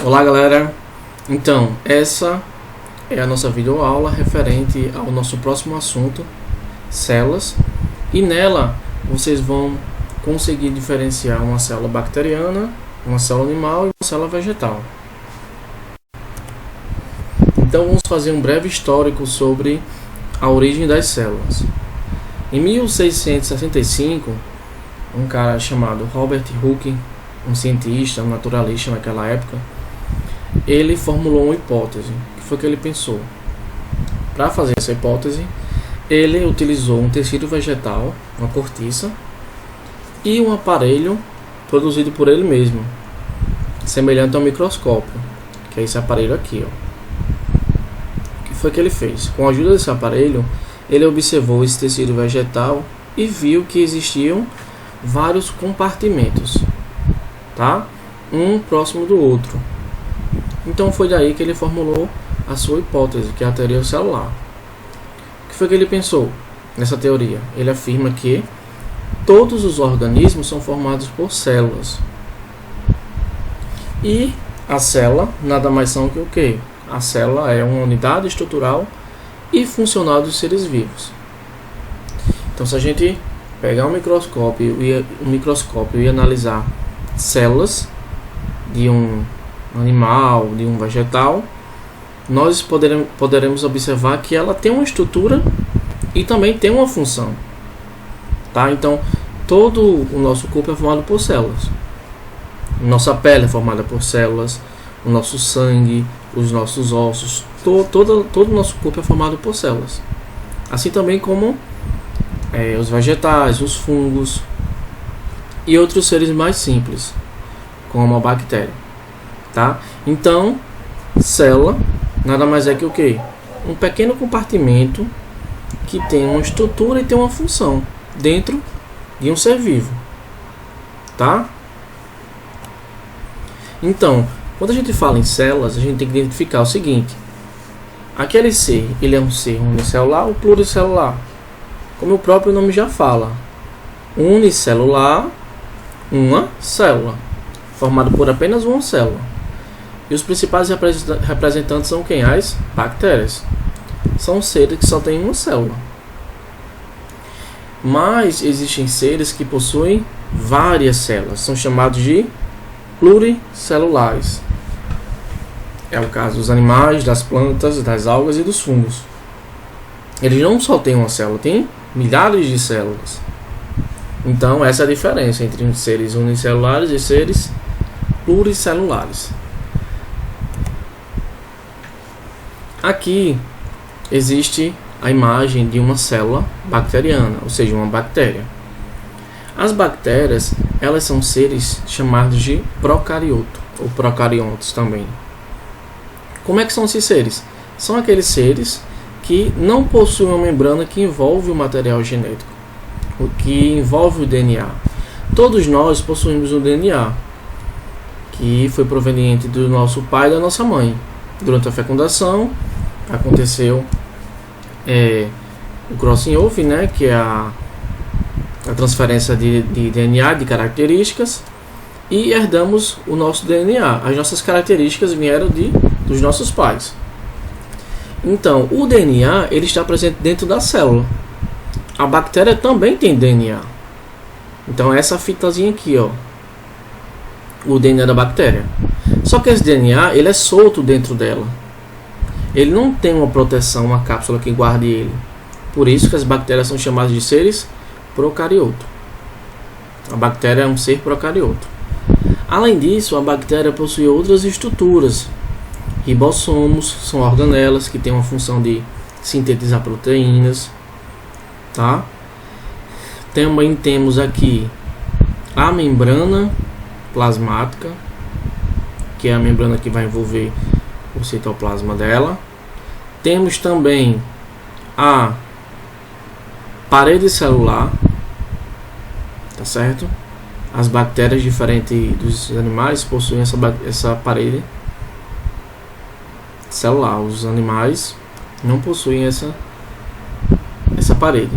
Olá galera, então essa é a nossa videoaula referente ao nosso próximo assunto, células, e nela vocês vão conseguir diferenciar uma célula bacteriana, uma célula animal e uma célula vegetal. Então vamos fazer um breve histórico sobre a origem das células. Em 1665, um cara chamado Robert Hooke, um cientista, um naturalista naquela época, ele formulou uma hipótese. O que foi que ele pensou? Para fazer essa hipótese, ele utilizou um tecido vegetal, uma cortiça, e um aparelho produzido por ele mesmo, semelhante ao microscópio, que é esse aparelho aqui, ó. O que foi que ele fez? Com a ajuda desse aparelho, ele observou esse tecido vegetal e viu que existiam vários compartimentos, tá? Um próximo do outro. Então foi daí que ele formulou a sua hipótese, que é a teoria celular. O que foi que ele pensou nessa teoria? Ele afirma que todos os organismos são formados por células. E a célula nada mais são que o quê? A célula é uma unidade estrutural e funcional dos seres vivos. Então, se a gente pegar um microscópio e analisar células de um animal, de um vegetal, nós poderemos observar que ela tem uma estrutura e também tem uma função, tá? Então, todo o nosso corpo é formado por células. Nossa pele é formada por células, o nosso sangue, os nossos ossos, todo o nosso corpo é formado por células. Assim também como os vegetais, os fungos e outros seres mais simples, como a bactéria, tá? Então, célula nada mais é que o quê? Um pequeno compartimento que tem uma estrutura e tem uma função dentro de um ser vivo, tá? Então, quando a gente fala em células, a gente tem que identificar o seguinte: aquele ser, ele é um ser unicelular ou pluricelular? Como o próprio nome já fala, unicelular, uma célula, formada por apenas uma célula. E os principais representantes são quem? As bactérias. São seres que só têm uma célula. Mas existem seres que possuem várias células, são chamados de pluricelulares. É o caso dos animais, das plantas, das algas e dos fungos. Eles não só têm uma célula, têm milhares de células. Então essa é a diferença entre seres unicelulares e seres pluricelulares. Aqui existe a imagem de uma célula bacteriana, ou seja, uma bactéria. As bactérias, elas são seres chamados de procarioto, ou procariontos também. Como é que são esses seres? São aqueles seres que não possuem uma membrana que envolve o material genético, o que envolve o DNA. Todos nós possuímos um DNA, que foi proveniente do nosso pai e da nossa mãe. Durante a fecundação, aconteceu o crossing over, né, que é a transferência de DNA, de características, e herdamos o nosso DNA. As nossas características vieram dos nossos pais. Então, o DNA ele está presente dentro da célula. A bactéria também tem DNA. Então, essa fitazinha aqui, ó, o DNA da bactéria. Só que esse DNA ele é solto dentro dela. Ele não tem uma proteção, uma cápsula que guarde ele. Por isso que as bactérias são chamadas de seres procarioto. A bactéria é um ser procarioto. Além disso, a bactéria possui outras estruturas. Ribossomos são organelas que têm uma função de sintetizar proteínas, tá? Também temos aqui a membrana plasmática, que é a membrana que vai envolver o citoplasma dela. Temos também a parede celular, tá certo? As bactérias, diferente dos animais, possuem essa parede celular. Os animais não possuem essa parede.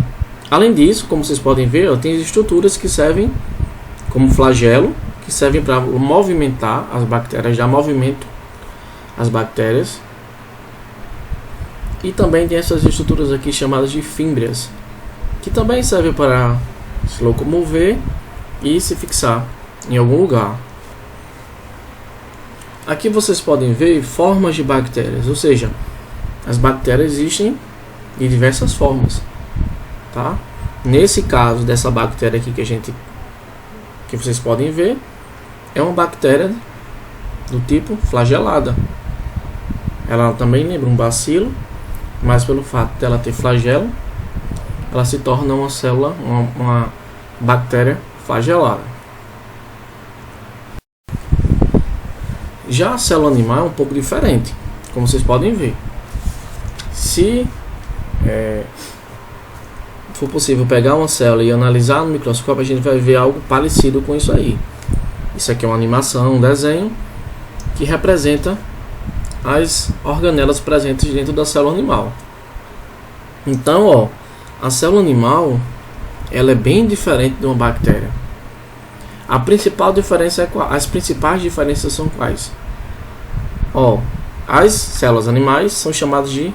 Além disso, como vocês podem ver, ó, tem estruturas que servem como flagelo, que servem para movimentar as bactérias, dar movimento as bactérias. E também tem essas estruturas aqui chamadas de fímbrias, que também servem para se locomover e se fixar em algum lugar. Aqui vocês podem ver formas de bactérias, ou seja, as bactérias existem de diversas formas, tá? Nesse caso dessa bactéria aqui que vocês podem ver, é uma bactéria do tipo flagelada. Ela também lembra um bacilo, mas pelo fato dela ter flagelo, ela se torna uma célula, uma bactéria flagelada. Já a célula animal é um pouco diferente, como vocês podem ver. Se for possível pegar uma célula e analisar no microscópio, a gente vai ver algo parecido com isso aí. Isso aqui é uma animação, um desenho que representa as organelas presentes dentro da célula animal. Então, ó, a célula animal, ela é bem diferente de uma bactéria. A principal diferença as principais diferenças são quais? Ó, as células animais são chamadas de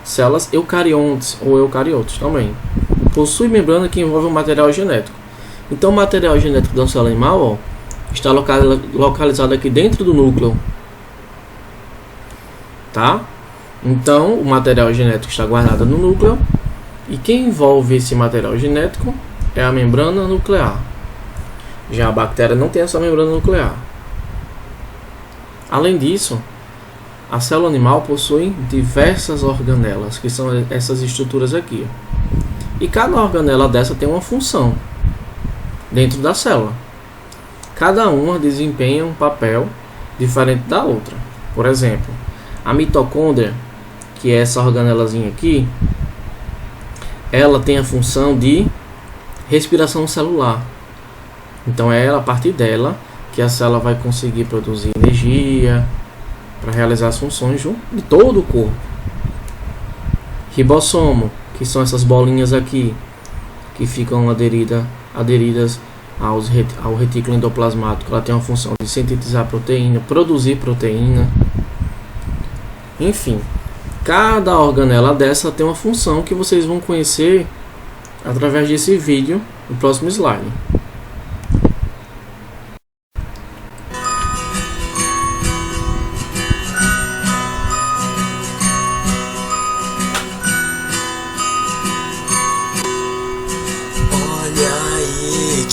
células eucariontes ou eucariotos também. Possui membrana que envolve um material genético. Então, o material genético da célula animal, ó, está localizado aqui dentro do núcleo, tá? Então, o material genético está guardado no núcleo, e quem envolve esse material genético é a membrana nuclear. Já a bactéria não tem essa membrana nuclear. Além disso, a célula animal possui diversas organelas, que são essas estruturas aqui. E cada organela dessa tem uma função dentro da célula. Cada uma desempenha um papel diferente da outra. Por exemplo, a mitocôndria, que é essa organelazinha aqui, ela tem a função de respiração celular. Então é a partir dela que a célula vai conseguir produzir energia para realizar as funções de todo o corpo. Ribossomo, que são essas bolinhas aqui, que ficam aderidas ao retículo endoplasmático. Ela tem uma função de sintetizar proteína, produzir proteína. Enfim, cada organela dessa tem uma função que vocês vão conhecer através desse vídeo no próximo slide.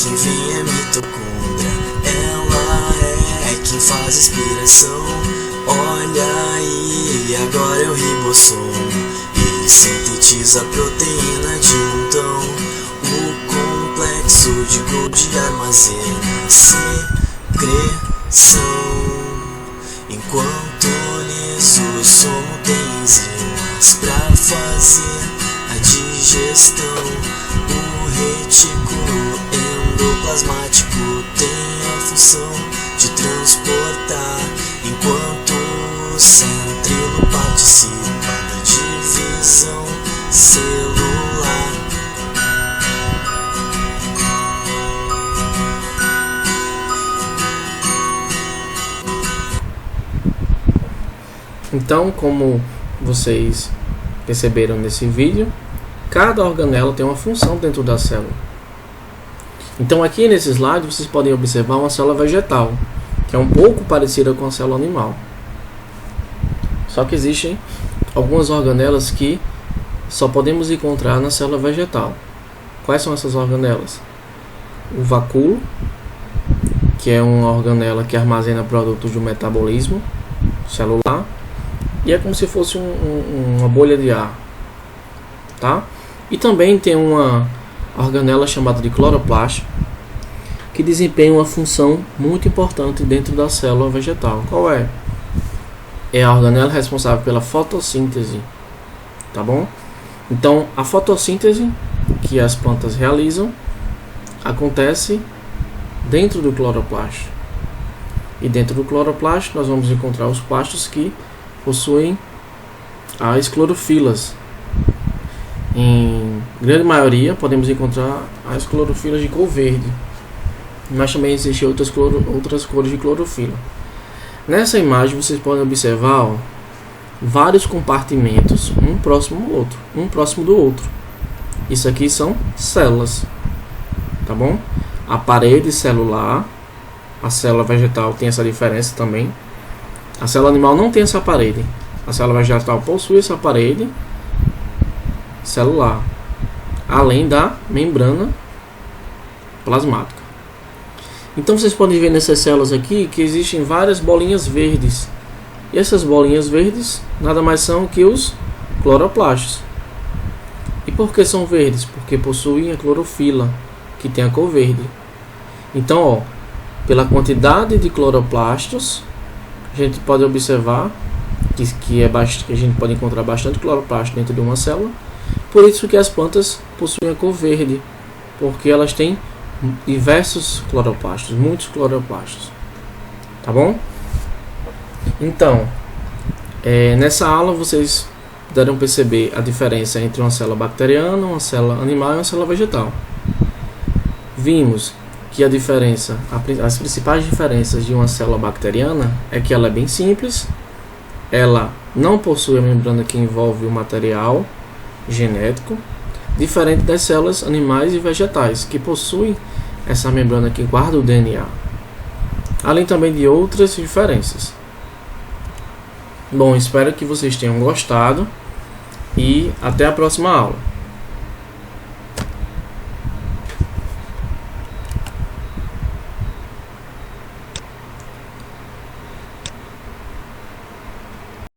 Quem vem é mitocôndria, ela é quem faz respiração. Olha aí, agora é o ribossomo, ele sintetiza a proteína de montão. O complexo de Golgi armazena secreção, enquanto o somo tem enzimas pra fazer a digestão. O retículo endoplasmático tem a função de transportar, enquanto o centríolo participa da divisão celular. Então, como vocês perceberam nesse vídeo, cada organela tem uma função dentro da célula. Então aqui nesse slide vocês podem observar uma célula vegetal, que é um pouco parecida com a célula animal. Só que existem algumas organelas que só podemos encontrar na célula vegetal. Quais são essas organelas? O vacúolo, que é uma organela que armazena produtos do metabolismo celular, e é como se fosse uma bolha de ar, tá? E também tem uma organela chamada de cloroplasto, que desempenha uma função muito importante dentro da célula vegetal. Qual é? É a organela responsável pela fotossíntese, tá bom? Então, a fotossíntese que as plantas realizam acontece dentro do cloroplasto. E dentro do cloroplasto nós vamos encontrar os plastos que possuem as clorofilas. Em grande maioria podemos encontrar as clorofilas de cor verde, mas também existem outras cores de clorofila. Nessa imagem vocês podem observar, ó, vários compartimentos, um próximo do outro. Isso aqui são células, tá bom? A parede celular, a célula vegetal tem essa diferença também. A célula animal não tem essa parede. A célula vegetal possui essa parede celular, além da membrana plasmática. Então vocês podem ver nessas células aqui que existem várias bolinhas verdes. E essas bolinhas verdes nada mais são que os cloroplastos. E por que são verdes? Porque possuem a clorofila, que tem a cor verde. Então, ó, pela quantidade de cloroplastos, a gente pode observar que a gente pode encontrar bastante cloroplasto dentro de uma célula. Por isso que as plantas possuem a cor verde, porque elas têm diversos cloroplastos, muitos cloroplastos, tá bom? Então, nessa aula vocês puderam perceber a diferença entre uma célula bacteriana, uma célula animal e uma célula vegetal. Vimos que as principais diferenças de uma célula bacteriana é que ela é bem simples, ela não possui a membrana que envolve o material genético, diferente das células animais e vegetais, que possuem essa membrana que guarda o DNA, além também de outras diferenças. Bom, espero que vocês tenham gostado e até a próxima aula.